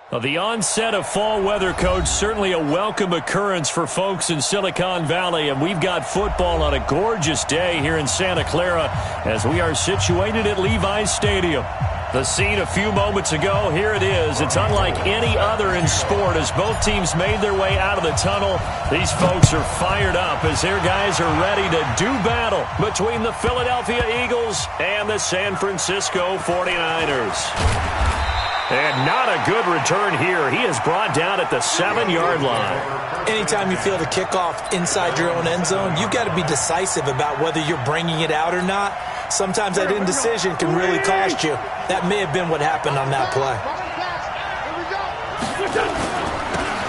Well, the onset of fall weather, Coach, certainly a welcome occurrence for folks in Silicon Valley, and we've got football on a gorgeous day here in Santa Clara as we are situated at Levi's Stadium. The scene a few moments ago, here it is. It's unlike any other in sport as both teams made their way out of the tunnel. These folks are fired up as their guys are ready to do battle between the Philadelphia Eagles and the San Francisco 49ers. And not a good return here. He is brought down at the 7-yard line. Anytime you feel the kickoff inside your own end zone, you've got to be decisive about whether you're bringing it out or not. Sometimes that indecision can really cost you. That may have been what happened on that play.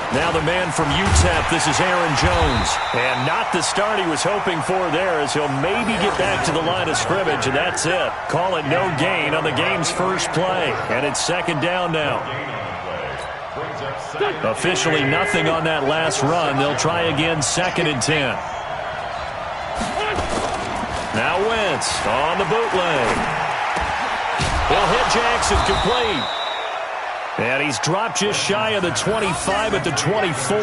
Now the man from UTEP, this is Aaron Jones. And not the start he was hoping for there as he'll maybe get back to the line of scrimmage, and that's it. Call it no gain on the game's first play. And it's second down now. Officially nothing on that last run. They'll try again, 2nd and 10. Now Wentz on the bootleg. He'll hit Jackson complete. And he's dropped just shy of the 25 at the 24.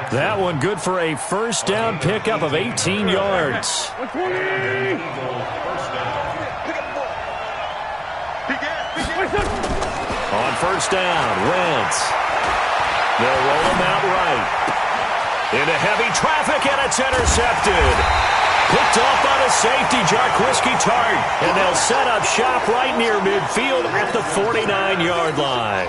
That one good for a first down pickup of 18 yards. On first down, Wentz. They'll roll him out right. Into heavy traffic, and it's intercepted. Picked off by the safety, Jarquiski Tart. And they'll set up shop right near midfield at the 49-yard line.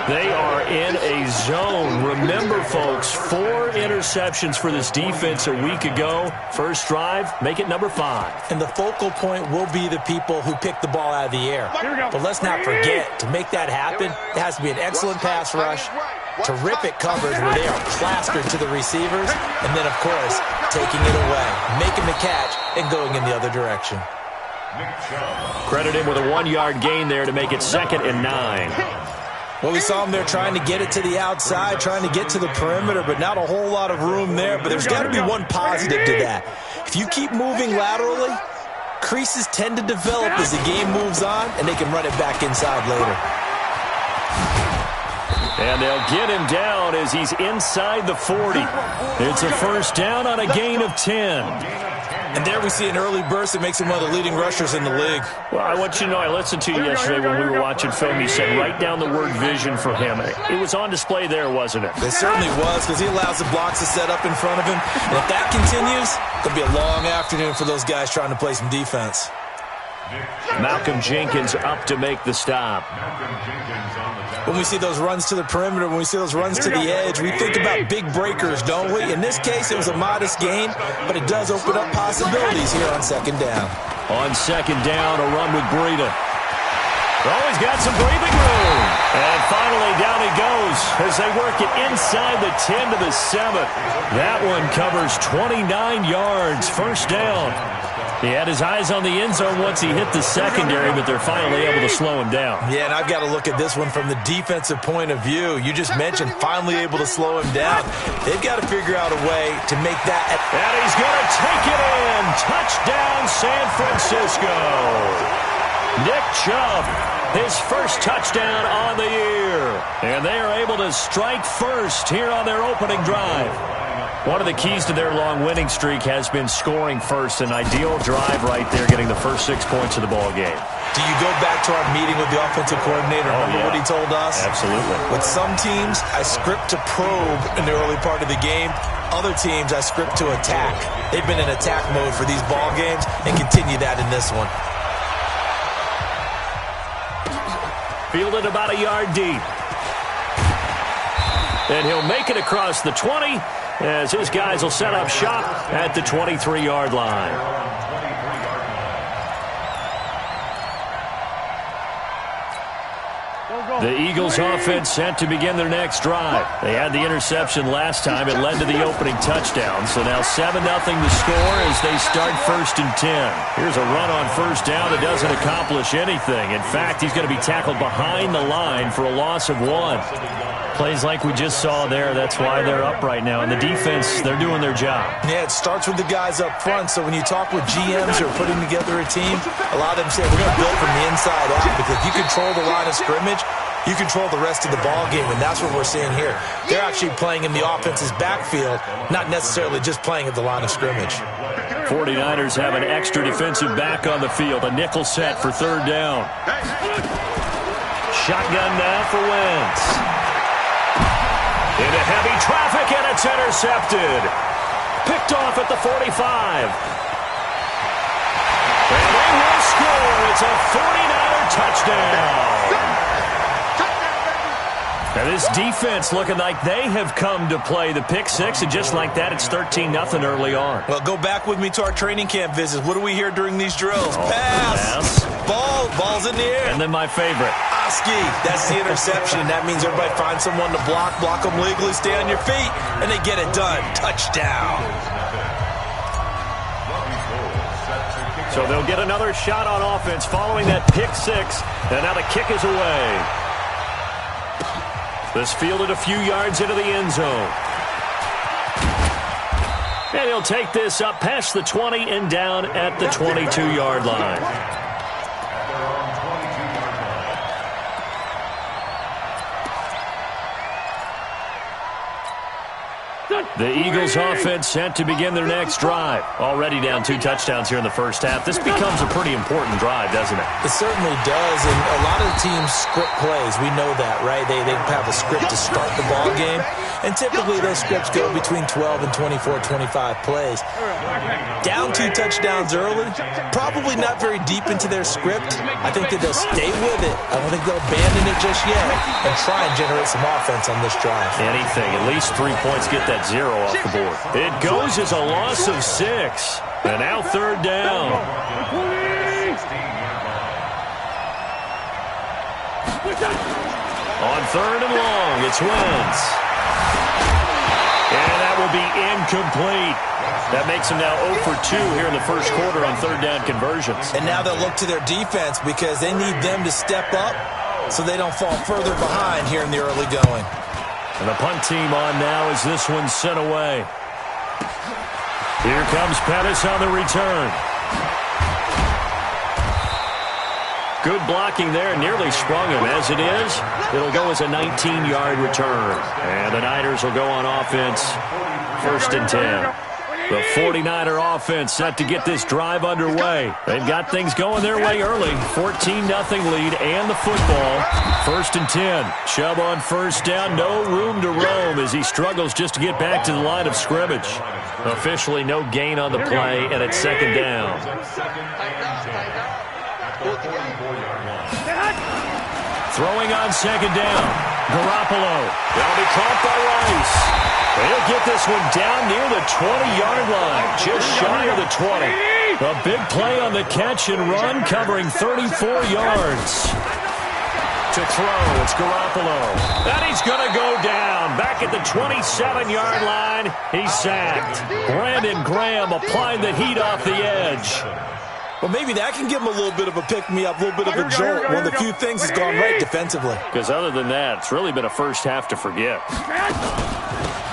They are in a zone. Remember, folks, 4 interceptions for this defense a week ago. First drive, make it number 5. And the focal point will be the people who pick the ball out of the air. But let's not forget, to make that happen, there has to be an excellent pass rush, terrific coverage where they are plastered to the receivers, and then, of course, taking it away, making the catch, and going in the other direction. Credit him with a 1-yard gain there to make it 2nd and 9. Well, we saw him there trying to get it to the outside, trying to get to the perimeter, but not a whole lot of room there. But there's got to be one positive to that. If you keep moving laterally, creases tend to develop as the game moves on, and they can run it back inside later. And they'll get him down as he's inside the 40. It's a first down on a gain of 10. And there we see an early burst that makes him one of the leading rushers in the league. Well, I want you to know, I listened to you yesterday when we were watching film. You said write down the word vision for him. It was on display there, wasn't it? It certainly was, because he allows the blocks to set up in front of him. And if that continues, it'll be a long afternoon for those guys trying to play some defense. Malcolm Jenkins up to make the stop. When we see those runs to the perimeter, when we see those runs to the edge, we think about big breakers, don't we? In this case, it was a modest gain, but it does open up possibilities here on 2nd down. On 2nd down, a run with Breida. Oh, he's got some breathing room. And finally, down he goes as they work it inside the 10 to the 7. That one covers 29 yards. First down. He had his eyes on the end zone once he hit the secondary, but they're finally able to slow him down. Yeah, and I've got to look at this one from the defensive point of view. You just mentioned finally able to slow him down. They've got to figure out a way to make that. And he's going to take it in. Touchdown, San Francisco. Nick Chubb, his first touchdown on the year. And they are able to strike first here on their opening drive. One of the keys to their long winning streak has been scoring first. An ideal drive right there, getting the first 6 points of the ball game. Do you go back to our meeting with the offensive coordinator? Remember what he told us? Absolutely. With some teams, I script to probe in the early part of the game. Other teams, I script to attack. They've been in attack mode for these ball games and continue that in this one. Fielded about a yard deep. And he'll make it across the 20 as his guys will set up shop at the 23-yard line. The Eagles offense set to begin their next drive. They had the interception last time. It led to the opening touchdown. So now 7-0 to score as they start 1st and 10. Here's a run on first down that doesn't accomplish anything. In fact, he's going to be tackled behind the line for a loss of 1. Plays like we just saw there, that's why they're up right now. And the defense, they're doing their job. Yeah, it starts with the guys up front. So when you talk with GMs who are putting together a team, a lot of them say we're going to build from the inside out, because if you control the line of scrimmage, you control the rest of the ball game, and that's what we're seeing here. They're actually playing in the offense's backfield, not necessarily just playing at the line of scrimmage. 49ers have an extra defensive back on the field, a nickel set for third down. Shotgun now for Wentz. Into heavy traffic, and it's intercepted. Picked off at the 45. And they will score. It's a 49er touchdown. And this defense looking like they have come to play the pick six, and just like that, it's 13-0 early on. Well, go back with me to our training camp visits. What do we hear during these drills? Pass. Ball's in the air. And then my favorite. Oski, that's the interception. That means everybody finds someone to block them legally, stay on your feet, and they get it done. Touchdown. So they'll get another shot on offense following that pick six, and now the kick is away. This fielded a few yards into the end zone. And he'll take this up past the 20 and down at the 22-yard line. The Eagles offense set to begin their next drive. Already down 2 touchdowns here in the first half. This becomes a pretty important drive, doesn't it? It certainly does, and a lot of the teams script plays. We know that, right? They have a script to start the ball game, and typically those scripts go between 12 and 24, 25 plays. Down 2 touchdowns early, probably not very deep into their script. I think that they'll stay with it. I don't think they'll abandon it just yet and try and generate some offense on this drive. Anything, at least 3 points, get that 0 off the board. It goes as a loss of 6. And now third down. On third and long, it's Wentz. And that will be incomplete. That makes them now 0 for 2 here in the first quarter on third down conversions. And now they'll look to their defense because they need them to step up so they don't fall further behind here in the early going. And the punt team on now as this one's sent away. Here comes Pettis on the return. Good blocking there, nearly sprung him. As it is, it'll go as a 19-yard return. And the Niners will go on offense, 1st and 10. The 49er offense set to get this drive underway. They've got things going their way early. 14-0 lead and the football. 1st and 10. Chubb on first down. No room to roam as he struggles just to get back to the line of scrimmage. Officially no gain on the play, and it's 2nd down. Throwing on 2nd down. Garoppolo. That'll be caught by Rice. They'll get this one down near the 20-yard line, just shy of the 20. A big play on the catch and run, covering 34 yards. To throw, it's Garoppolo. And he's going to go down. Back at the 27-yard line, he's sacked. Brandon Graham applying the heat off the edge. Well, maybe that can give him a little bit of a pick-me-up, a little bit of a jolt. One of the few things that's gone right defensively. Because other than that, it's really been a first half to forget.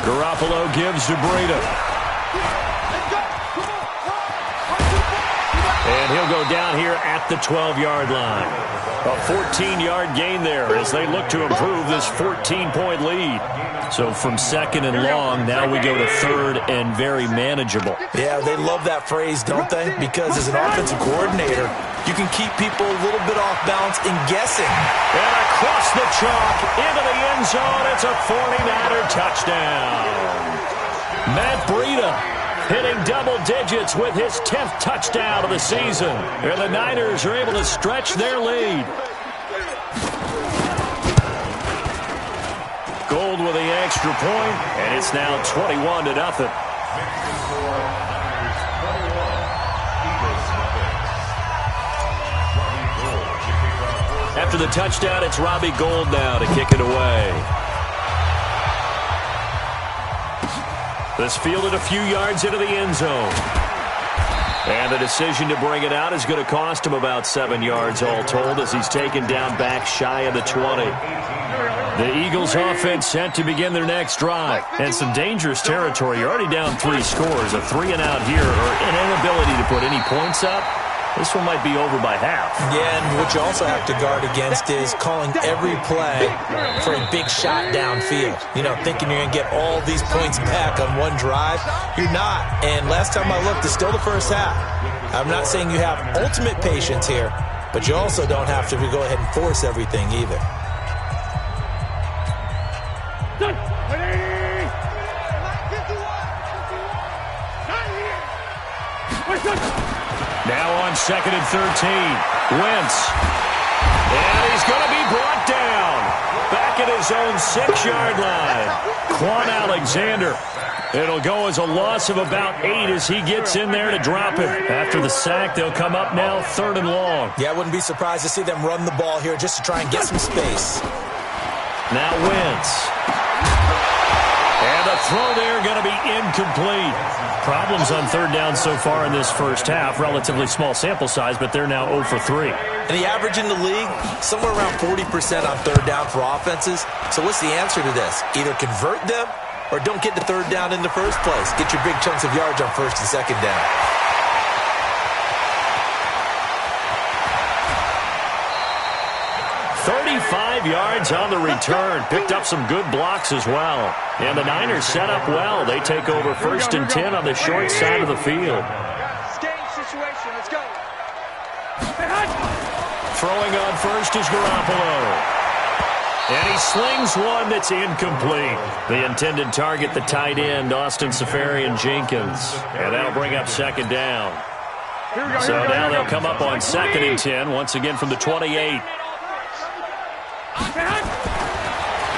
Garoppolo gives to Breida. And he'll go down here at the 12-yard line. A 14-yard gain there as they look to improve this 14-point lead. So from 2nd and long, now we go to 3rd and very manageable. Yeah, they love that phrase, don't they? Because as an offensive coordinator, you can keep people a little bit off balance and guessing. And across the chalk, into the end zone, it's a 49er touchdown. Matt Breida hitting double digits with his 10th touchdown of the season. And the Niners are able to stretch their lead. Gold with the extra point, and it's now 21-0. After the touchdown, it's Robbie Gould now to kick it away. This fielded a few yards into the end zone. And the decision to bring it out is going to cost him about 7 yards all told as he's taken down back shy of the 20. The Eagles offense set to begin their next drive. And some dangerous territory. You're already down 3 scores. A 3-and-out here or an inability to put any points up. This one might be over by half. Yeah, and what you also have to guard against is calling every play for a big shot downfield. You know, thinking you're going to get all these points back on one drive. You're not. And last time I looked, it's still the first half. I'm not saying you have ultimate patience here, but you also don't have to go ahead and force everything either. Now on 2nd and 13, Wentz. And he's going to be brought down. Back at his own 6-yard line. Quan Alexander. It'll go as a loss of about 8 as he gets in there to drop him. After the sack, they'll come up now 3rd and long. Yeah, I wouldn't be surprised to see them run the ball here just to try and get some space. Now Wentz. And the throw there going to be incomplete. Problems on 3rd down so far in this first half. Relatively small sample size, but they're now 0 for 3. And the average in the league, somewhere around 40% on 3rd down for offenses. So what's the answer to this? Either convert them or don't get to 3rd down in the first place. Get your big chunks of yards on 1st and 2nd down. Yards on the return. Picked up some good blocks as well. And the Niners set up well. They take over 1st and 10 on the short side of the field. Situation. Let's go. Throwing on 1st is Garoppolo. And he slings one that's incomplete. The intended target, the tight end, Austin Seferian-Jenkins. And that'll bring up 2nd down. So now they'll come up on 2nd and 10, once again from the 28.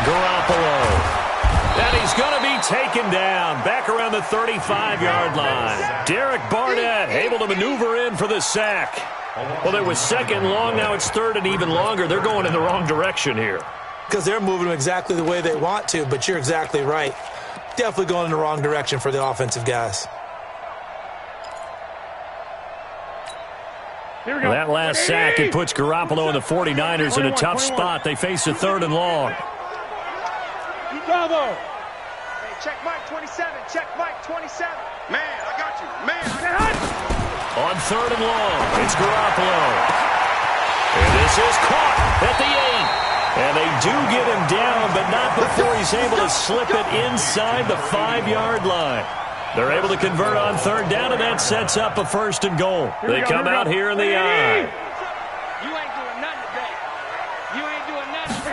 Garoppolo. And he's going to be taken down back around the 35-yard line. Derek Barnett able to maneuver in for the sack. Well, it was 2nd long. Now it's 3rd and even longer. They're going in the wrong direction here. Because they're moving them exactly the way they want to, but you're exactly right. Definitely going in the wrong direction for the offensive guys. Well, that last sack, it puts Garoppolo and the 49ers in a tough spot. They face a 3rd and long. Bravo. Hey, check Mike 27. Check Mike 27. Man, I got you. Man, on 3rd and long, it's Garoppolo. And this is caught at the 8. And they do get him down, but not before he's able to slip it inside the 5-yard line. They're able to convert on 3rd down, and that sets up a 1st and goal. They come out here in the eye. You ain't doing nothing today. You ain't doing nothing.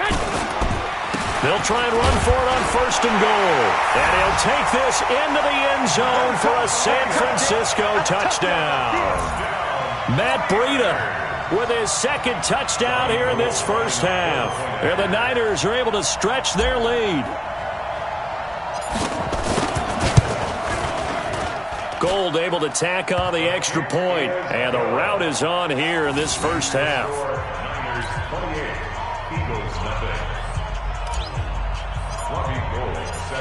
They'll try and run for it on 1st and goal. And he'll take this into the end zone for a San Francisco touchdown. Matt Breida with his 2nd touchdown here in this first half. And the Niners are able to stretch their lead. Gold able to tack on the extra point. And the route is on here in this first half.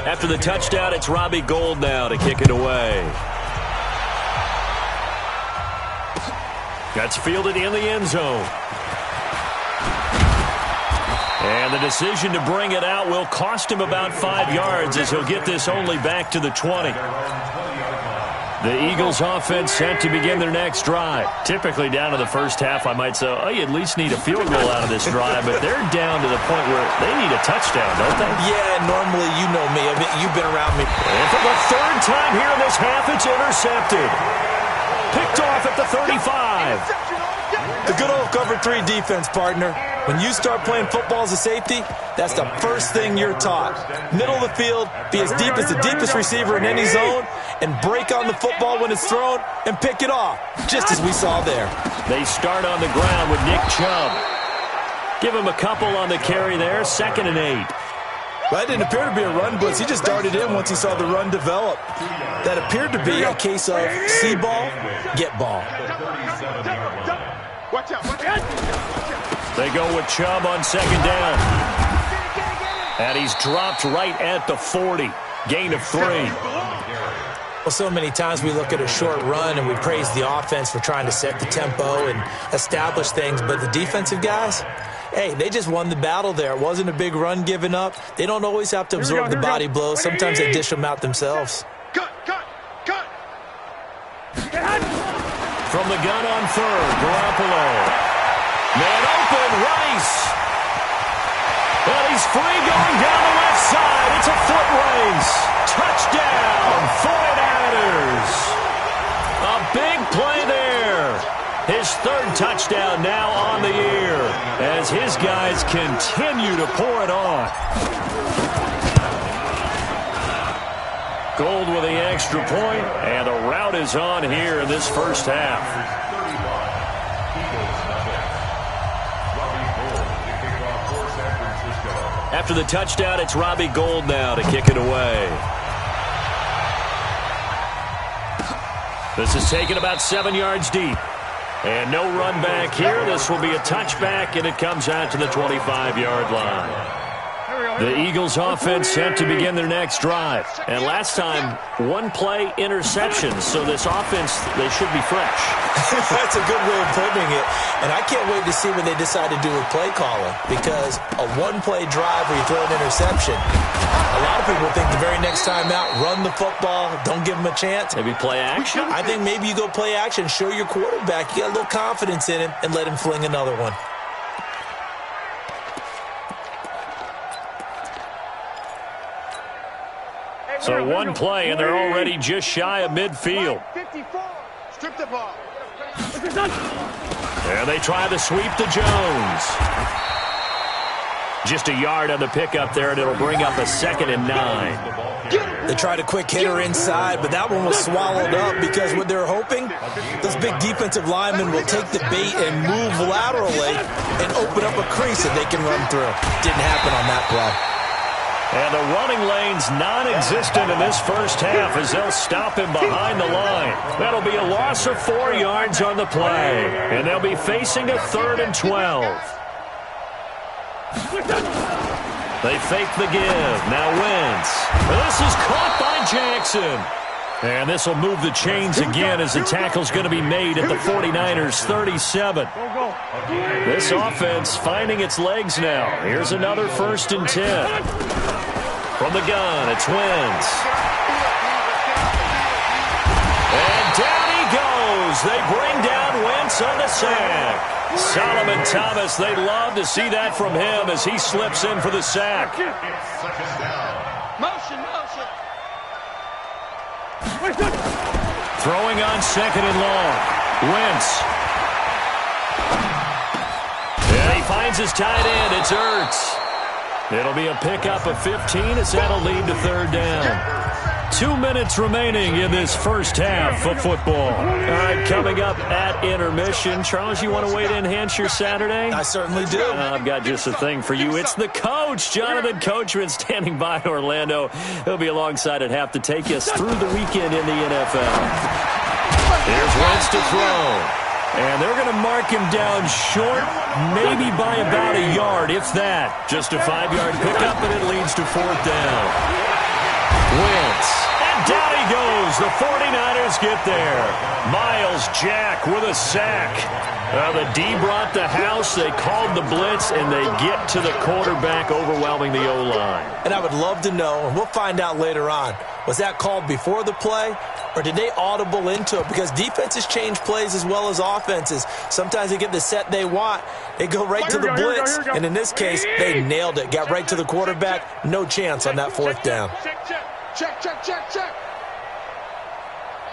After the touchdown, it's Robbie Gould now to kick it away. That's fielded in the end zone. And the decision to bring it out will cost him about 5 yards as he'll get this only back to the 20. The Eagles offense set to begin their next drive. Typically down to the first half, I might say, oh, you at least need a field goal out of this drive, but they're down to the point where they need a touchdown, don't they? Yeah, normally, you know me. I mean, you've been around me. And for the 3rd time here in this half, it's intercepted. Picked off at the 35. The good old cover 3 defense, partner. When you start playing football as a safety, that's the first thing you're taught. Middle of the field, be as deep as the deepest receiver in any zone, and break on the football when it's thrown and pick it off, just as we saw there. They start on the ground with Nick Chubb. Give him a couple on the carry there, 2nd and 8. Well, that didn't appear to be a run blitz. He just darted in once he saw the run develop. That appeared to be a case of see ball, get ball. Watch out. Watch out. They go with Chubb on 2nd down. And he's dropped right at the 40. Gain of 3. Well, so many times we look at a short run and we praise the offense for trying to set the tempo and establish things, but the defensive guys, hey, they just won the battle there. It wasn't a big run given up. They don't always have to absorb the body blows. Sometimes they dish them out themselves. Cut. From the gun on third, Garoppolo. Man open, Rice. And he's free going down the left side. It's a foot race. Touchdown, 49ers. A big play there. His third touchdown now on the year as his guys continue to pour it on. Gold with the extra point, and the rout is on here in this first half. After the touchdown, it's Robbie Gould now to kick it away. This is taken about 7 yards deep. And no run back here. This will be a touchback, and it comes out to the 25-yard line. The Eagles offense set to begin their next drive. And last time, one-play interceptions. So this offense, they should be fresh. That's a good way of putting it. And I can't wait to see what they decide to do with play calling. Because a one-play drive where you throw an interception, a lot of people think the very next time out, run the football, don't give them a chance. Maybe play action? I think maybe you go play action, show your quarterback, you got a little confidence in him, and let him fling another one. So one play, and they're already just shy of midfield. 54. Strip the ball. And they try the sweep to Jones. Just a yard on the pickup there, and it'll bring up a 2nd and 9. They tried a quick hitter inside, but that one was swallowed up because what they're hoping, those big defensive linemen will take the bait and move laterally and open up a crease that they can run through. Didn't happen on that play. And the running lane's non-existent in this first half as they'll stop him behind the line. That'll be a loss of 4 yards on the play. And they'll be facing a 3rd and 12. They fake the give. Now Wentz. This is caught by Jackson. And this will move the chains again as the tackle's going to be made at the 49ers' 37. This offense finding its legs now. Here's another 1st and 10. From the gun, it's Wentz. And down he goes. They bring down Wentz on the sack. Solomon Thomas, they'd love to see that from him as he slips in for the sack. Motion. Throwing on 2nd and long. Wentz. And he finds his tight end. It's Ertz. It'll be a pickup of 15 as that'll lead to 3rd down. 2 minutes remaining in this first half of football. All right, coming up at intermission. Charles, you want to wait to enhance your Saturday? I certainly do. I've got just a thing for you. It's the coach, Jonathan Coachman, standing by in Orlando. He'll be alongside at half to take us through the weekend in the NFL. Here's Wentz to throw. And they're going to mark him down short, maybe by about a yard, if that. Just a 5-yard pickup, and it leads to 4th down. Wentz. And down he goes. The 49ers get there. Myles Jack with a sack. The D brought the house. They called the blitz, and they get to the quarterback, overwhelming the O-line. And I would love to know, and we'll find out later on, was that called before the play, or did they audible into it? Because defenses change plays as well as offenses. Sometimes they get the set they want. They go right to the blitz. And in this case, they nailed it. Got right to the quarterback. No chance on that 4th down. Check.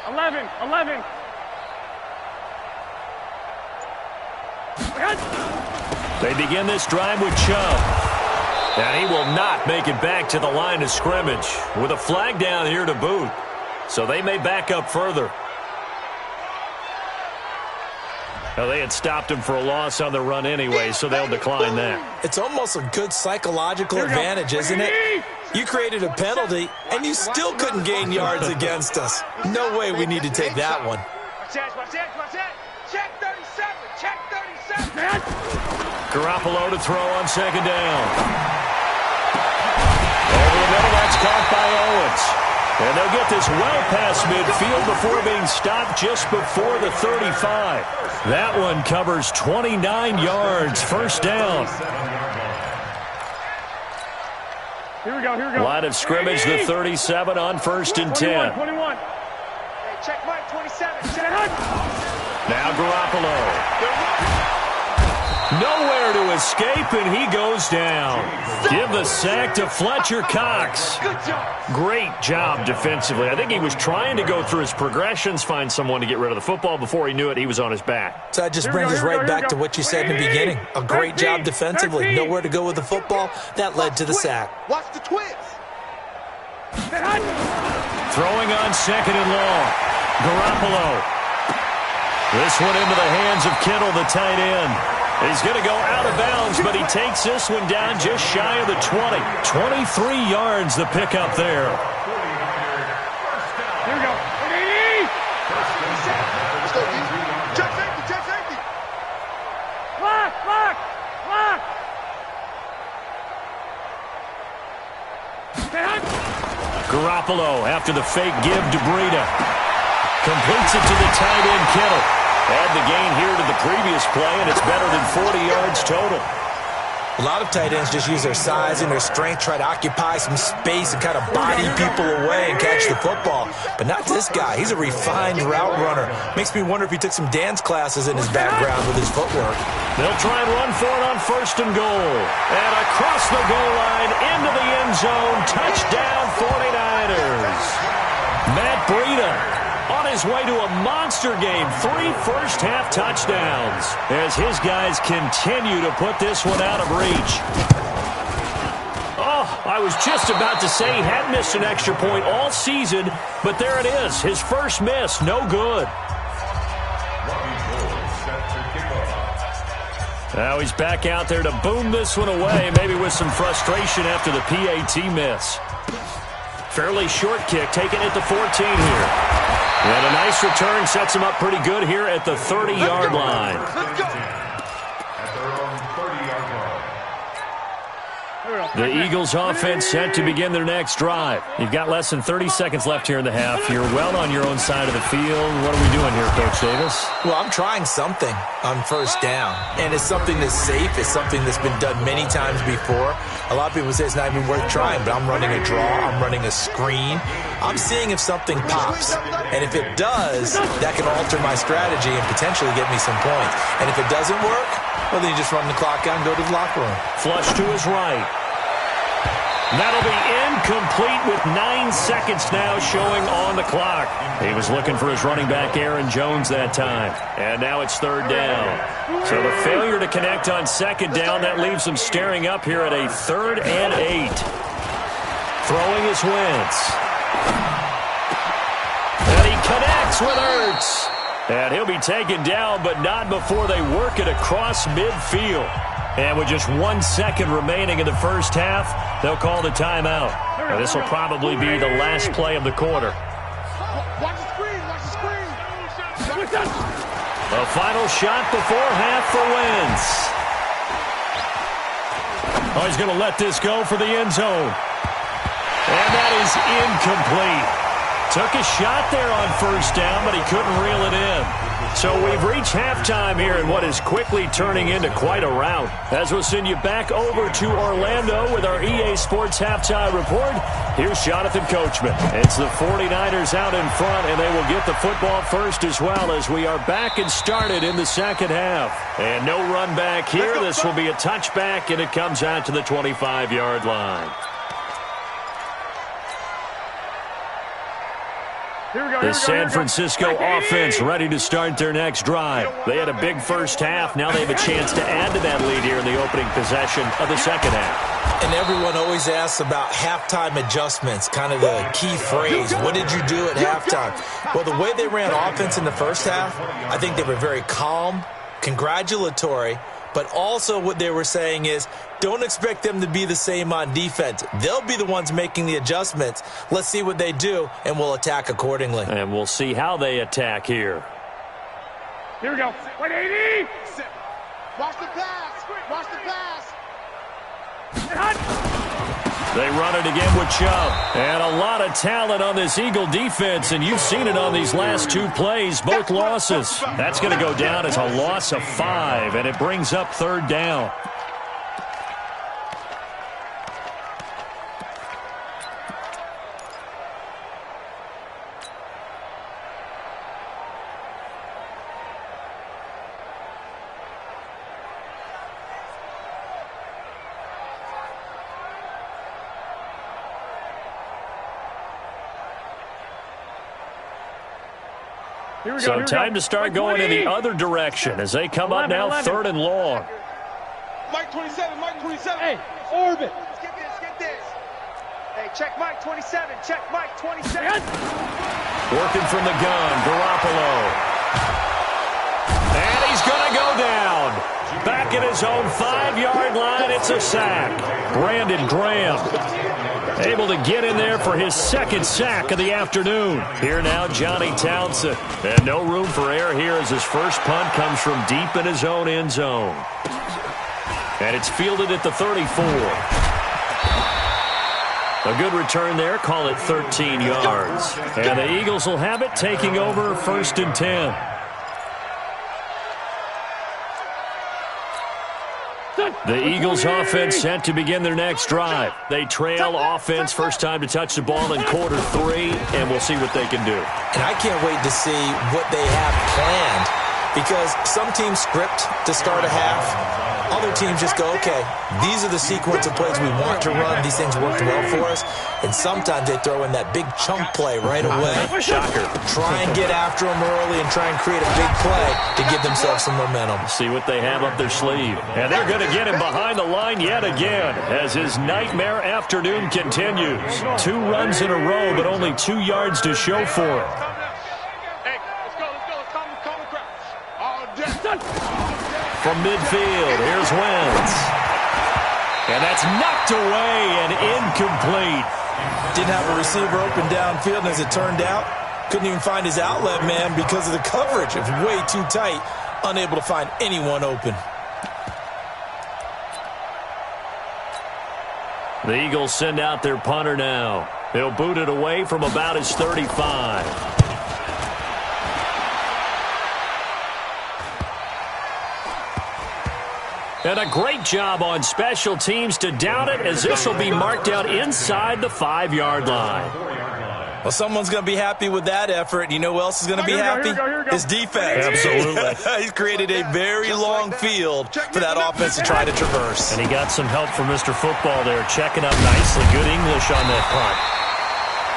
11. They begin this drive with Chubb. And he will not make it back to the line of scrimmage with a flag down here to boot. So they may back up further. Now, they had stopped him for a loss on the run anyway, so they'll decline that. It's almost a good psychological advantage, isn't it? You created a penalty, and you still couldn't gain yards against us. No way we need to take that one. Watch that. Check 37. Garoppolo to throw on 2nd down. Over the middle, that's caught by Owens. And they'll get this well past midfield before being stopped just before the 35. That one covers 29 yards. 1st down. Here we go. Line of scrimmage, the 37 on 1st and 10. 21. Hey, check Mike 27. Check. Now Garoppolo. Nowhere to escape, and he goes down. Give the sack to Fletcher Cox. Great job defensively. I think he was trying to go through his progressions, find someone to get rid of the football. Before he knew it, he was on his back. So that just brings us right back to what you said in the beginning. A great job defensively. Nowhere to go with the football. That led to the sack. Watch the twist. Throwing on 2nd and long. Garoppolo. This one into the hands of Kittle, the tight end. He's going to go out of bounds, but he takes this one down just shy of the 20. 23 yards the pickup there. Here we go. Let's go, D. Check safety, check safety. Lock. Garoppolo after the fake give to Breida. Completes it to the tight end, Kittle. Add the gain here to the previous play, and it's better than 40 yards total. A lot of tight ends just use their size and their strength, try to occupy some space and kind of body people away and catch the football. But not this guy. He's a refined route runner. Makes me wonder if he took some dance classes in his background with his footwork. They'll try and run for it on 1st and goal. And across the goal line, into the end zone, touchdown 49ers. Matt Breida on his way to a monster game. 3 first-half touchdowns as his guys continue to put this one out of reach. Oh, I was just about to say he hadn't missed an extra point all season, but there it is. His first miss, no good. Now he's back out there to boom this one away, maybe with some frustration after the PAT miss. Fairly short kick, taking it to 14 here. And a nice return sets him up pretty good here at the 30-yard line. Let's go. The Eagles offense set to begin their next drive. You've got less than 30 seconds left here in the half. You're well on your own side of the field. What are we doing here, Coach Davis? Well, I'm trying something on 1st down. And it's something that's safe. It's something that's been done many times before. A lot of people say it's not even worth trying, but I'm running a draw. I'm running a screen. I'm seeing if something pops. And if it does, that can alter my strategy and potentially get me some points. And if it doesn't work, well, then you just run the clock out and go to the locker room. Flush to his right. That'll be incomplete with 9 seconds now showing on the clock. He was looking for his running back, Aaron Jones, that time. And now it's 3rd down. So the failure to connect on 2nd down, that leaves him staring up here at a 3rd and 8. Throwing his Wentz. And he connects with Ertz. And he'll be taken down, but not before they work it across midfield. And with just 1 second remaining in the first half, they'll call the timeout. And this will probably be the last play of the quarter. Watch the screen, watch the screen. A final shot before half for Wentz. Oh, he's going to let this go for the end zone. And that is incomplete. Took a shot there on 1st down, but he couldn't reel it in. So we've reached halftime here in what is quickly turning into quite a rout. As we'll send you back over to Orlando with our EA Sports Halftime Report, here's Jonathan Coachman. It's the 49ers out in front, and they will get the football first as well as we are back and started in the 2nd half. And no run back here. This will be a touchback, and it comes out to the 25-yard line. The San Francisco offense ready to start their next drive. They had a big first half. Now they have a chance to add to that lead here in the opening possession of the 2nd half. And everyone always asks about halftime adjustments, kind of the key phrase. What did you do at halftime? Well, the way they ran offense in the first half, I think they were very calm, congratulatory, but also what they were saying is, don't expect them to be the same on defense. They'll be the ones making the adjustments. Let's see what they do, and we'll attack accordingly. And we'll see how they attack here. Here we go. 180. Watch the pass. Watch the pass. They run it again with Chubb. And a lot of talent on this Eagle defense, and you've seen it on these last 2 plays, both losses. That's going to go down as a loss of 5, and it brings up 3rd down. So time to start going in the other direction as they come up now 3rd and long. Mike 27, Mike 27. Hey, orbit. Skip this. Hey, check Mike 27, check Mike 27. Working from the gun, Garoppolo. And he's going to go down. Back at his own 5-yard line, it's a sack. Brandon Graham able to get in there for his 2nd sack of the afternoon. Here now, Johnny Townsend. And no room for error here as his first punt comes from deep in his own end zone. And it's fielded at the 34. A good return there, call it 13 yards. And the Eagles will have it, taking over 1st and 10. The Eagles offense set to begin their next drive. They trail offense, first time to touch the ball in quarter 3, and we'll see what they can do. And I can't wait to see what they have planned, because some teams script to start a half. Other teams just go, okay, these are the sequence of plays we want to run. These things worked well for us. And sometimes they throw in that big chunk play right away. Shocker. Try and get after them early and try and create a big play to give themselves some momentum. See what they have up their sleeve. And they're going to get him behind the line yet again as his nightmare afternoon continues. 2 runs in a row, but only 2 yards to show for it. Hey, let's go. Let's calm the crowd. All day. From midfield, here's Wentz. And that's knocked away and incomplete. Didn't have a receiver open downfield, and as it turned out, couldn't even find his outlet man because of the coverage. It was way too tight, unable to find anyone open. The Eagles send out their punter now. They'll boot it away from about his 35. And a great job on special teams to down it, as this will be marked out inside the 5-yard line. Well, someone's going to be happy with that effort. You know who else is going to be happy? His defense. Absolutely. He's created a very long field for that offense to try to traverse. And he got some help from Mr. Football there, checking up nicely. Good English on that punt.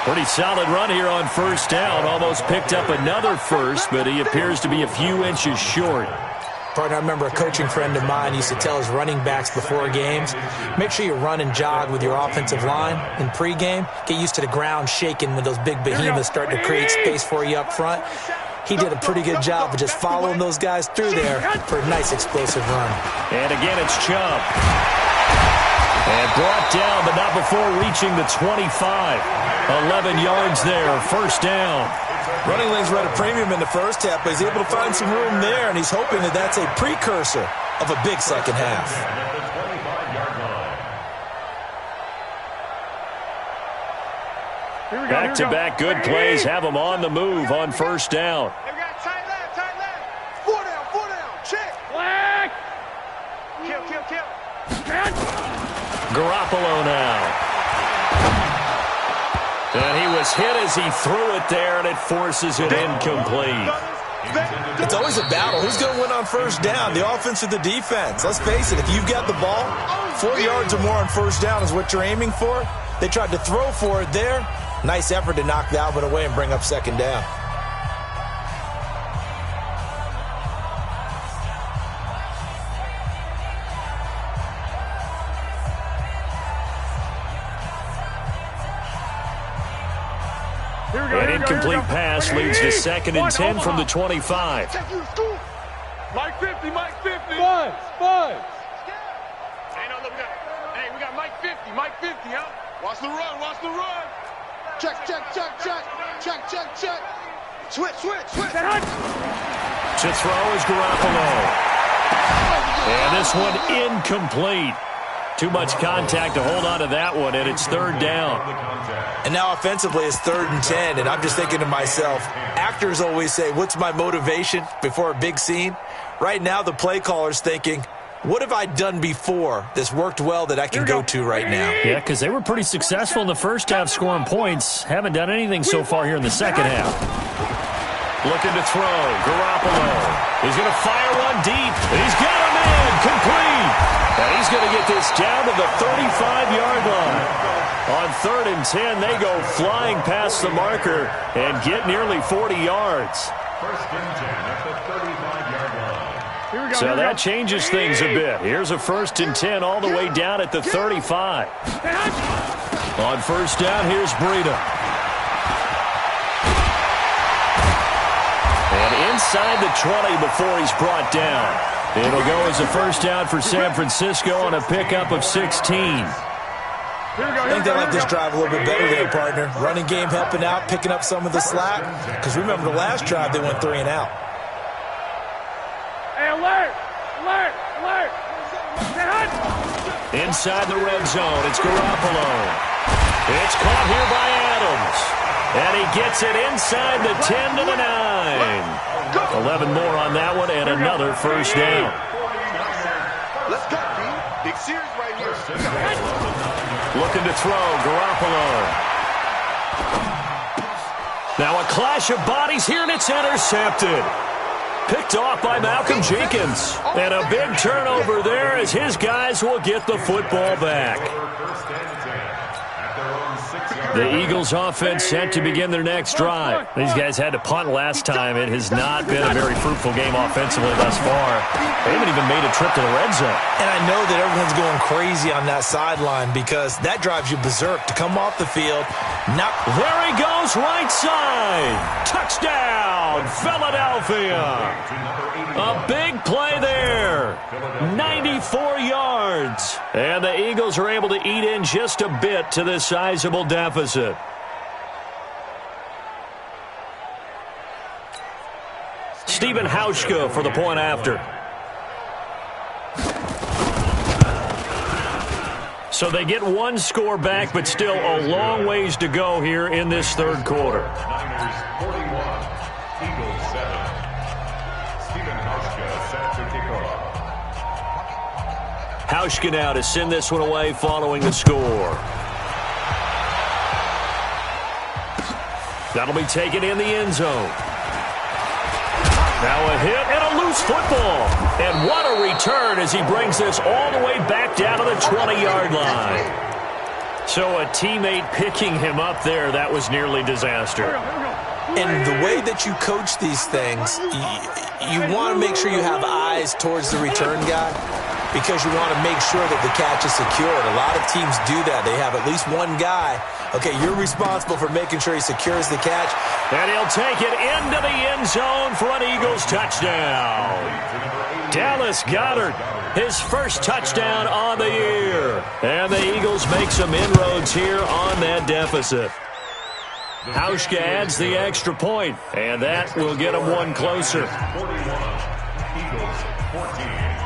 Pretty solid run here on 1st down. Almost picked up another first, but he appears to be a few inches short. Partner, I remember a coaching friend of mine used to tell his running backs before games, make sure you run and jog with your offensive line in pregame. Get used to the ground shaking when those big behemoths start to create space for you up front. He did a pretty good job of just following those guys through there for a nice explosive run. And again, it's Chubb. And brought down, but not before reaching the 25. 11 yards there, 1st down. Running lanes were at a premium in the first half, but he's able to find some room there, and he's hoping that that's a precursor of a big second half. Back-to-back good plays have him on the move on 1st down. Hey, we got tight left. 4 down, check. Black. Kill. Garoppolo now. And he was hit as he threw it there, and it forces it incomplete. It's always a battle. Who's going to win on 1st down, the offense or the defense? Let's face it, if you've got the ball, 4 yards or more on 1st down is what you're aiming for. They tried to throw for it there. Nice effort to knock that one away and bring up 2nd down. An incomplete pass leads to 2nd and 10 from the 25. Mike 50. Five. Hey, we got Mike 50, huh? Watch the run. Check. Switch. To throw is Garoppolo. And this one incomplete. Too much contact to hold on to that one, and it's 3rd down. And now offensively it's 3rd and 10, and I'm just thinking to myself, actors always say, what's my motivation before a big scene? Right now the play caller's thinking, what have I done before that's worked well that I can go to right now? Yeah, because they were pretty successful in the first half scoring points. Haven't done anything so far here in the second half. Looking to throw. Garoppolo. He's going to fire one deep. And he's got a man. Complete. And he's going to get this down to the 35-yard line. On 3rd and 10, they go flying past the marker and get nearly 40 yards. First and 10 at the 35-yard line. So that changes things a bit. Here's a first and 10 all the way down at the 35. On first down, here's Breida. And inside the 20 before he's brought down. It'll go as a first down for San Francisco on a pickup of 16. I think they like this drive a little bit better there, partner. Running game helping out, picking up some of the slack. Because remember the last drive, they went 3 and out. Hey, alert! Alert! Alert! Inside the red zone, it's Garoppolo. It's caught here by Adams. And he gets it inside the 10 to the 9. 11 more on that one and another first down. Let's go, B. Big series right here. Looking to throw, Garoppolo. Now a clash of bodies here, and it's intercepted. Picked off by Malcolm Jenkins. And a big turnover there as his guys will get the football back. The Eagles offense set to begin their next drive. These guys had to punt last time. It has not been a very fruitful game offensively thus far. They haven't even made a trip to the red zone. And I know that everyone's going crazy on that sideline because that drives you berserk to come off the field. Now, there he goes, right side. Touchdown, Philadelphia. A big play there. 94 yards. And the Eagles are able to eat in just a bit to this sizable deficit. Stephen Hauschka for the point after. So they get one score back, but still a long ways to go here in this third quarter. Niners 41, Eagles 7. Stephen Hauschka set to kick off. Hauschka now to send this one away following the score. That'll be taken in the end zone. Now a hit and a loose football. And what a return as he brings this all the way back down to the 20-yard line. So a teammate picking him up there, that was nearly disaster. and the way that you coach these things, you want to make sure you have eyes towards the return guy, because you want to make sure that the catch is secured. A lot of teams do that. They have at least one guy. Okay, you're responsible for making sure he secures the catch. And he'll take it into the end zone for an Eagles touchdown. Dallas Goedert, his first touchdown on the year. And the Eagles make some inroads here on that deficit. Hauschka adds the extra point, and that will get him one closer.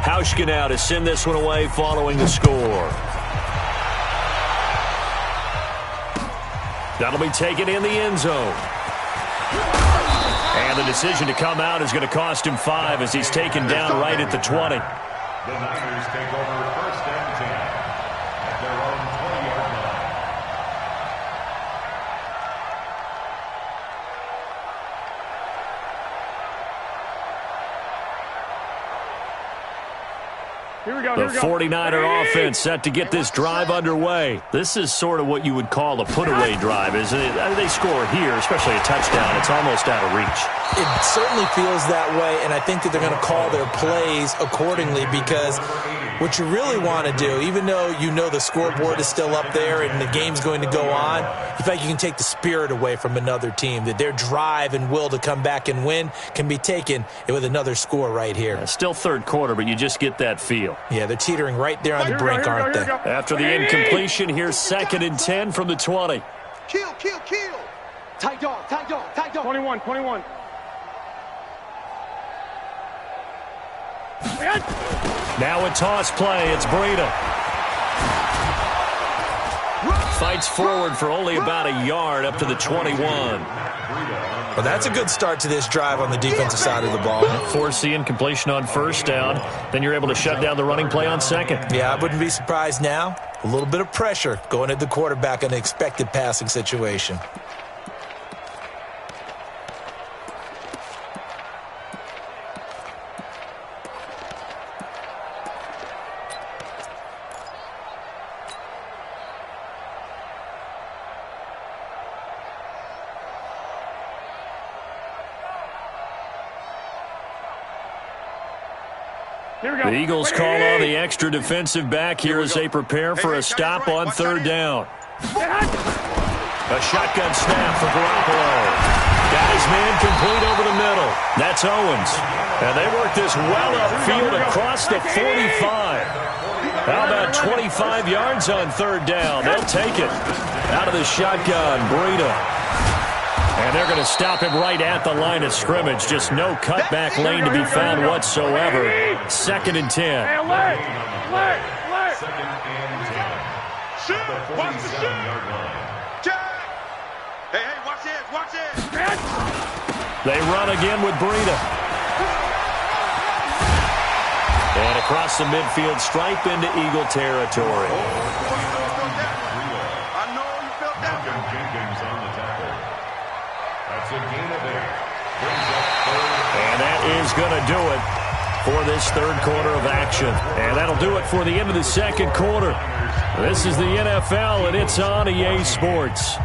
Hauschka now to send this one away following the score. That'll be taken in the end zone. And the decision to come out is going to cost him 5 as he's taken down right at the 20. The Niners take over first and 10 at their own 20-yard line. Here we go, The 49er offense set to get this drive underway. This is sort of what you would call a put-away drive, isn't it? They score here, especially a touchdown. It's almost out of reach. It certainly feels that way, and I think that they're going to call their plays accordingly, because what you really want to do, even though you know the scoreboard is still up there and the game's going to go on, in fact, you can take the spirit away from another team, that their drive and will to come back and win can be taken with another score right here. Still third quarter, but you just get that feel. Yeah, they're teetering right there on the brink, aren't they? After the incompletion, here's 2nd and 10 from the 20. Kill, kill, kill. Tight dog, tight dog, tight dog. 21. Now a toss play. It's Breida. Fights forward for only about a yard up to the 21. Well, that's a good start to this drive on the defensive side of the ball. Force the incompletion on first down. Then you're able to shut down the running play on second. Yeah, I wouldn't be surprised now. A little bit of pressure going at the quarterback in an expected passing situation. The Eagles call on the extra defensive back here as they prepare for a stop on third down. A shotgun snap for Garoppolo. Got his man complete over the middle. That's Owens. And they work this well upfield across the 45. How about 25 yards on third down? They'll take it. Out of the shotgun, Breida. And they're going to stop him right at the line of scrimmage. Just no cutback lane to be found whatsoever. 2nd and 10. Hey, alert! Alert! 2nd and 10. Shoot! Watch the shoot! 47-yard line. Hey, watch this, watch this. They run again with Breida. And across the midfield stripe into Eagle territory. I know you felt that. Malcolm Jenkins on the tackle. That's a gain of 8. Brings up 3rd. And that is going to do it for this third quarter of action. And that'll do it for the end of the second quarter. This is the NFL, and it's on EA Sports.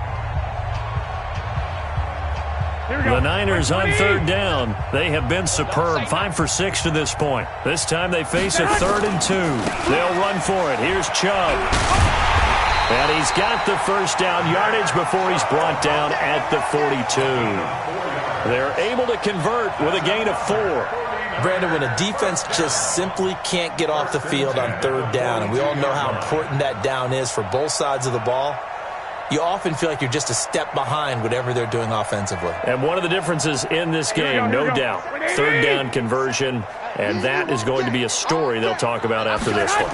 The Niners on third down. They have been superb. 5 for 6 to this point. This time they face a 3rd and 2. They'll run for it. Here's Chubb. And he's got the first down yardage before he's brought down at the 42. They're able to convert with a gain of 4. Brandon, when a defense just simply can't get off the field on third down, and we all know how important that down is for both sides of the ball, you often feel like you're just a step behind whatever they're doing offensively. And one of the differences in this game, no doubt, third down conversion, and that is going to be a story they'll talk about after this one.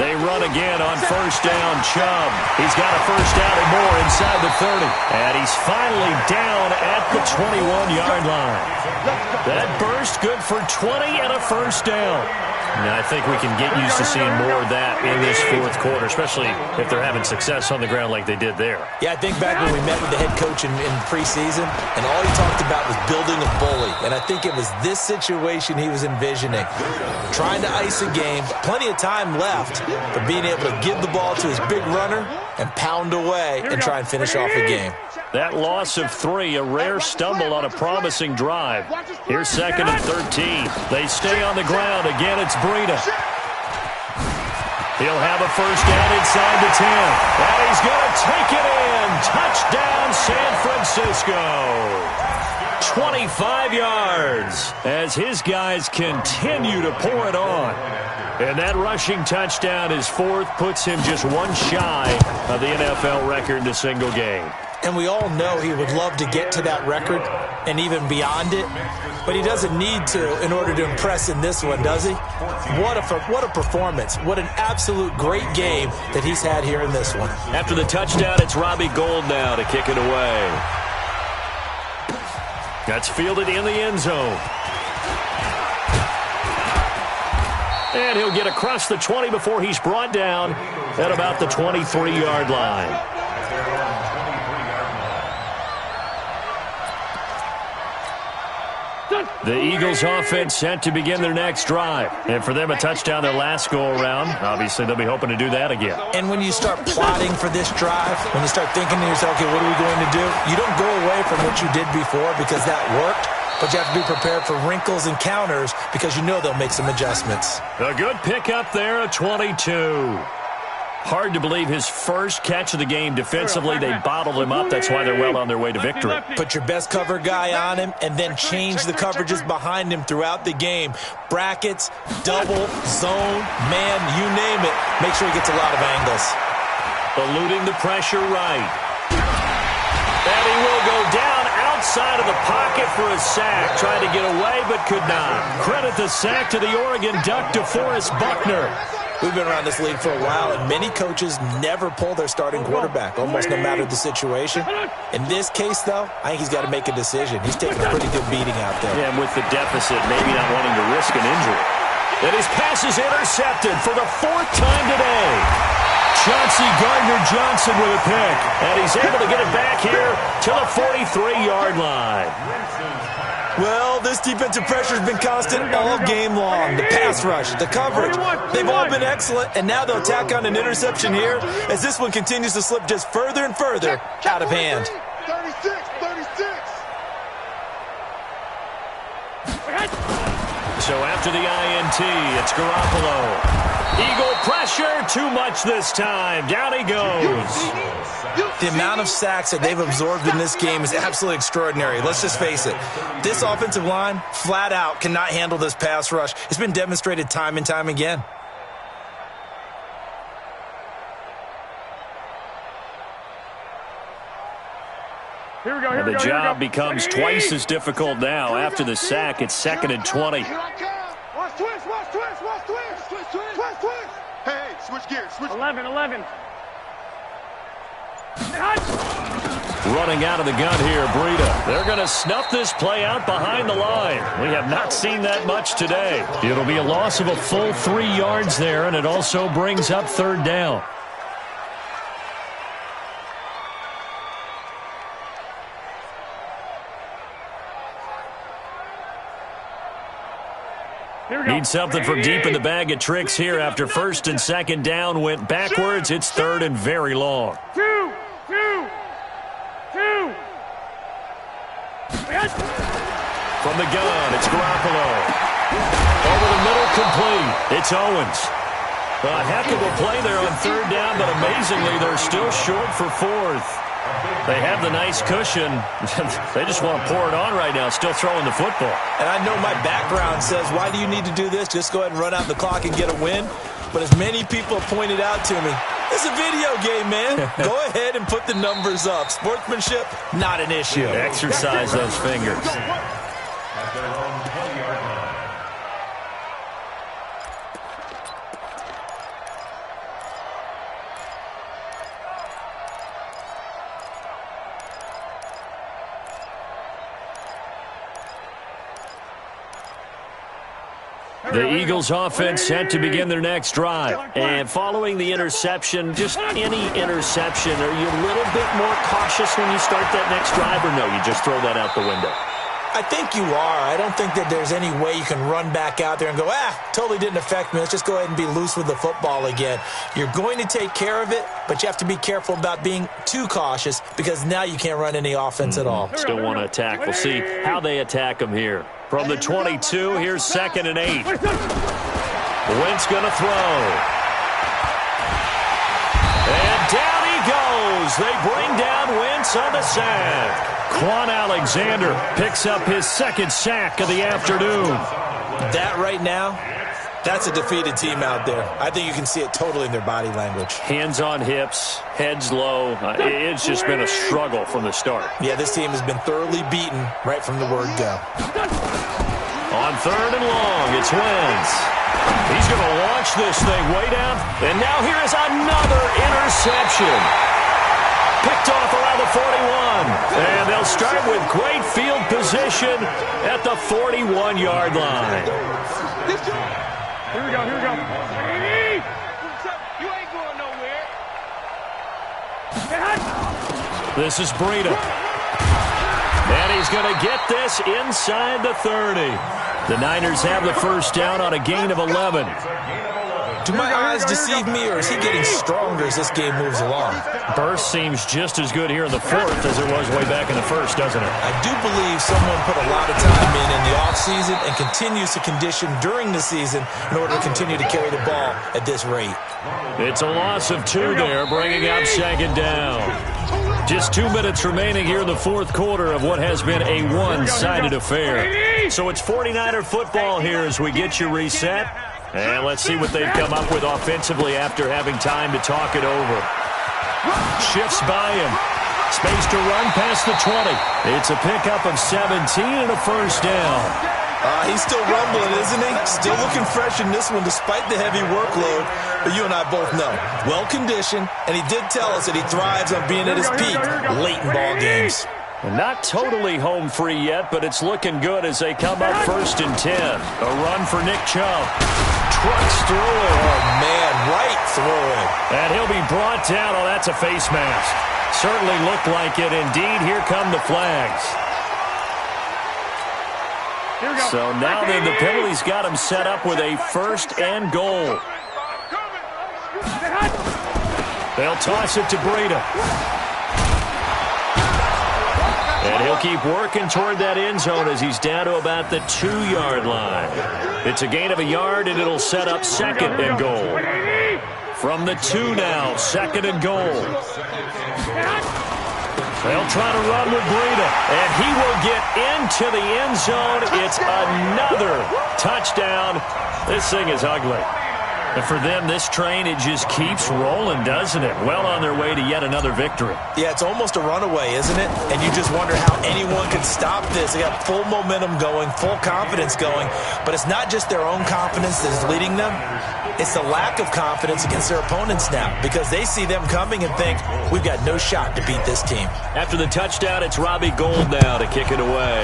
They run again on first down. Chubb. He's got a first down and more inside the 30. And he's finally down at the 21-yard line. That burst good for 20 and a first down. And I think we can get used to seeing more of that in this fourth quarter, especially if they're having success on the ground like they did there. Yeah, I think back when we met with the head coach in preseason, and all he talked about was building a bully. And I think it was this situation he was envisioning. Trying to ice a game, plenty of time left, but being able to give the ball to his big runner and pound away and try and finish off a game. That loss of 3, a rare stumble on a promising drive. Here's 2nd and 13. They stay on the ground. Again, it's Breida. He'll have a first down inside the 10. And he's going to take it in. Touchdown, San Francisco. 25 yards as his guys continue to pour it on. And that rushing touchdown is 4th, puts him just one shy of the NFL record in a single game. And we all know he would love to get to that record and even beyond it, but he doesn't need to in order to impress in this one, does he? What a performance. What an absolute great game that he's had here in this one. After the touchdown, it's Robbie Gould now to kick it away. That's fielded in the end zone. And he'll get across the 20 before he's brought down at about the 23-yard line. The Eagles offense set to begin their next drive. And for them, a touchdown their last go-around. Obviously, they'll be hoping to do that again. And when you start plotting for this drive, when you start thinking to yourself, okay, what are we going to do? You don't go away from what you did before because that worked, but you have to be prepared for wrinkles and counters because you know they'll make some adjustments. A good pickup there, a 22. Hard to believe his first catch of the game defensively. They bottled him up. That's why they're well on their way to victory. Put your best cover guy on him and then change the coverages behind him throughout the game. Brackets, double, zone, man, you name it. Make sure he gets a lot of angles. Eluding the pressure right. And he will go down outside of the pocket for a sack. Tried to get away but could not. Credit the sack to the Oregon Duck, DeForest Buckner. We've been around this league for a while, and many coaches never pull their starting quarterback, almost no matter the situation. In this case, though, I think he's got to make a decision. He's taking a pretty good beating out there. Yeah, and with the deficit, maybe not wanting to risk an injury. And his pass is intercepted for the 4th time today. Chauncey Gardner-Johnson with a pick, and he's able to get it back here to the 43-yard line. Well, this defensive pressure has been constant all game long. The pass rush, the coverage, they've all been excellent, and now they'll tack on an interception here as this one continues to slip just further and further out of hand. 36. So after the INT, it's Garoppolo. Eagle pressure, too much this time. Down he goes. The amount of sacks that they've absorbed in this game is absolutely extraordinary. Let's just face it. This offensive line, flat out, cannot handle this pass rush. It's been demonstrated time and time again. And the job becomes twice as difficult now. After the sack, it's 2nd and 20. Watch twist, watch twist, watch twist, twist, twist, twist, twist. Hey, switch gears, switch. 11. Running out of the gun here, Breida. They're going to snuff this play out behind the line. We have not seen that much today. It'll be a loss of a full 3 yards there, and it also brings up 3rd down. Need something from deep in the bag of tricks here after 1st and 2nd down went backwards. It's 3rd and very long. Two. From the gun, it's Garoppolo. Over the middle, complete. It's Owens. A heck of a play there on 3rd down, but amazingly, they're still short for 4th. They have the nice cushion. They just want to pour it on right now, still throwing the football. And I know my background says, why do you need to do this? Just go ahead and run out the clock and get a win. But as many people have pointed out to me, it's a video game, man. Go ahead and put the numbers up. Sportsmanship, not an issue. Exercise those fingers. At their own 20-yard line. The Eagles offense set to begin their next drive. And following the interception, just any interception, are you a little bit more cautious when you start that next drive, or no, you just throw that out the window? I think you are. I don't think that there's any way you can run back out there and go, totally didn't affect me. Let's just go ahead and be loose with the football again. You're going to take care of it, but you have to be careful about being too cautious because now you can't run any offense at all. Still want to attack. We'll see how they attack them here. From the 22, here's 2nd and 8. Wentz going to throw. And down he goes. They bring down Wentz on the sack. Quan Alexander picks up his 2nd sack of the afternoon. That right now, that's a defeated team out there. I think you can see it totally in their body language. Hands on hips, heads low. It's just been a struggle from the start. Yeah, this team has been thoroughly beaten right from the word go. On 3rd and long, it's Wentz. He's going to launch this thing way down. And now here is another interception. Picked off around the 41. And they'll start with great field position at the 41-yard line. Here we go. You ain't going nowhere. This is Breida. And he's going to get this inside the 30. The Niners have the 1st down on a gain of 11. Do my eyes deceive me, or is he getting stronger as this game moves along? Burst seems just as good here in the 4th as it was way back in the 1st, doesn't it? I do believe someone put a lot of time in the offseason and continues to condition during the season in order to continue to carry the ball at this rate. It's a loss of 2 there, bringing up 2nd down. Just 2 minutes remaining here in the 4th quarter of what has been a one-sided affair. So it's 49er football here as we get you reset. And let's see what they've come up with offensively after having time to talk it over. Shifts by him. Space to run past the 20. It's a pickup of 17 and a 1st down. He's still rumbling, isn't he? Still looking fresh in this one despite the heavy workload. But you and I both know, well-conditioned, and he did tell us that he thrives on being at his peak late in ball games. Not totally home free yet, but it's looking good as they come up 1st and 10. A run for Nick Chubb. Trucks through it. Oh, man, right through it. And he'll be brought down. Oh, that's a face mask. Certainly looked like it. Indeed, here come the flags. So now then the penalty's got him set up with a 1st and goal. They'll toss it to Breida. And he'll keep working toward that end zone as he's down to about the 2-yard line. It's a gain of a yard, and it'll set up second and goal. From the 2 now, second and goal. They'll try to run with Breida, and he will get into the end zone. It's another touchdown. This thing is ugly. And for them, this train, it just keeps rolling, doesn't it? Well on their way to yet another victory. Yeah, it's almost a runaway, isn't it? And you just wonder how anyone could stop this. They got full momentum going, full confidence going. But it's not just their own confidence that is leading them. It's the lack of confidence against their opponents now, because they see them coming and think, we've got no shot to beat this team. After the touchdown, it's Robbie Gould now to kick it away.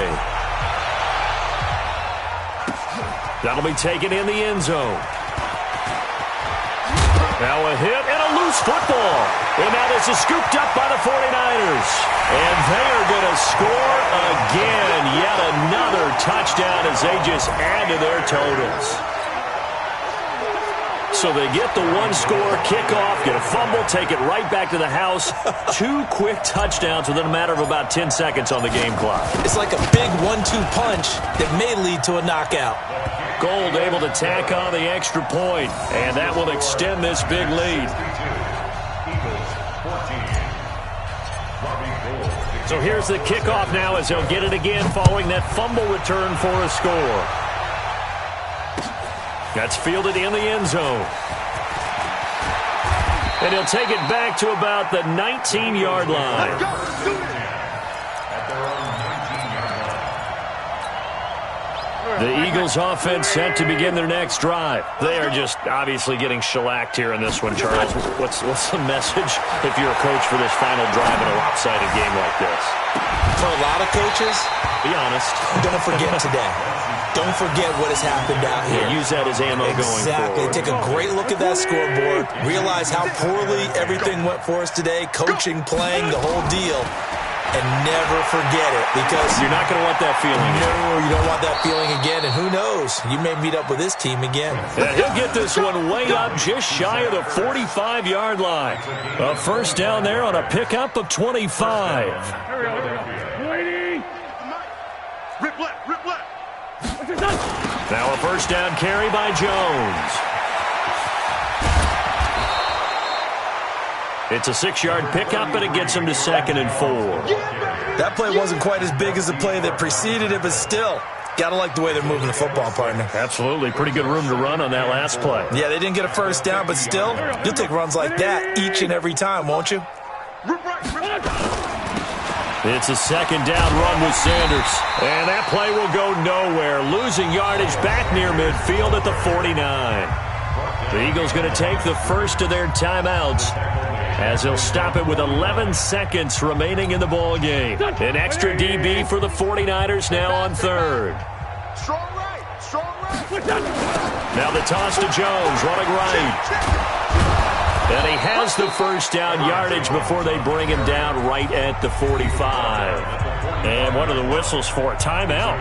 That'll be taken in the end zone. Now a hit and a loose football. And now this is scooped up by the 49ers. And they are going to score again. Yet another touchdown as they just add to their totals. So they get the one-score kickoff, get a fumble, take it right back to the house. 2 quick touchdowns within a matter of about 10 seconds on the game clock. It's like a big 1-2 punch that may lead to a knockout. Gould able to tack on the extra point, and that will extend this big lead. So here's the kickoff now as they'll get it again following that fumble return for a score. That's fielded in the end zone. And he'll take it back to about the 19-yard line. The Eagles offense set to begin their next drive. They are just obviously getting shellacked here in this one, Charles. What's the message if you're a coach for this final drive in a lopsided game like this? For a lot of coaches, be honest, don't forget today. Don't forget what has happened out here. Yeah, use that as ammo going forward. Exactly. Take a great look at that scoreboard. Realize how poorly everything went for us today. Coaching, playing, the whole deal. And never forget it, because you're not going to want that feeling. No, you don't want that feeling again. And who knows? You may meet up with this team again. Yeah, he'll get this one way up just shy of the 45-yard line. A first down there on a pickup of 25. Rip left, rip left. Now a first down carry by Jones. It's a 6-yard pickup, and it gets him to 2nd and 4. That play wasn't quite as big as the play that preceded it, but still, gotta like the way they're moving the football, partner. Absolutely. Pretty good room to run on that last play. Yeah, they didn't get a first down, but still, you'll take runs like that each and every time, won't you? It's a 2nd down run with Sanders. And that play will go nowhere. Losing yardage back near midfield at the 49. The Eagles going to take the first of their timeouts, as he'll stop it with 11 seconds remaining in the ball game. An extra DB for the 49ers now on 3rd. Strong right. Now the toss to Jones, running right. And he has the first down yardage before they bring him down right at the 45. And one of the whistles for a timeout.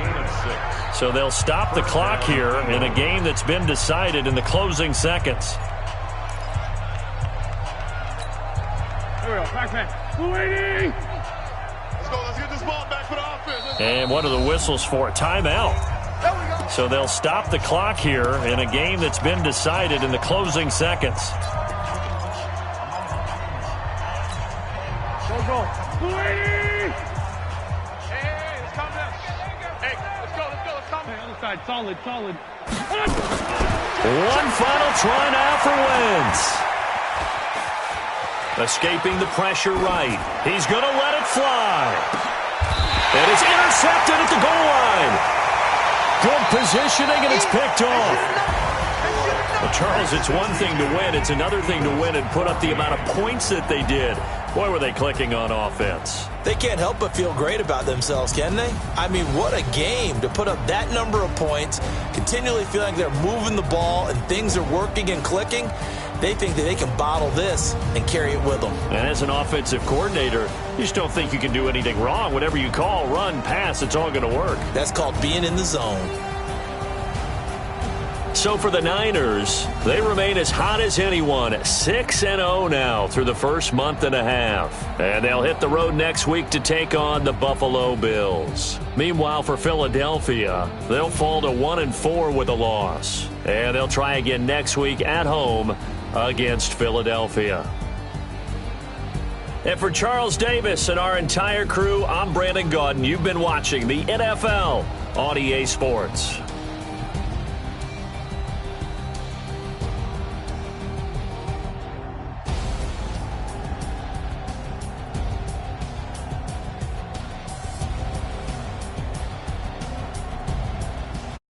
So they'll stop the clock here in a game that's been decided in the closing seconds. Here we go. Back. 280. Let's go. Let's get this ball back for the offense. And one of the whistles for a timeout. There we go. So they'll stop the clock here in a game that's been decided in the closing seconds. Go. 280. Hey, let's calm down. Hey, let's go. Hey, other side. Solid. One final try now for Wentz. Escaping the pressure right. He's going to let it fly. And it's intercepted at the goal line. Good positioning, and it's picked off. Well, Charles, it's one thing to win. It's another thing to win and put up the amount of points that they did. Boy, were they clicking on offense. They can't help but feel great about themselves, can they? I mean, what a game to put up that number of points, continually feeling they're moving the ball and things are working and clicking. They think that they can bottle this and carry it with them. And as an offensive coordinator, you just don't think you can do anything wrong. Whatever you call, run, pass, it's all going to work. That's called being in the zone. So for the Niners, they remain as hot as anyone, 6-0 now through the first month and a half. And they'll hit the road next week to take on the Buffalo Bills. Meanwhile, for Philadelphia, they'll fall to 1-4 with a loss. And they'll try again next week at home against Philadelphia. And for Charles Davis and our entire crew, I'm Brandon Gaudin. You've been watching the NFL on EA Sports.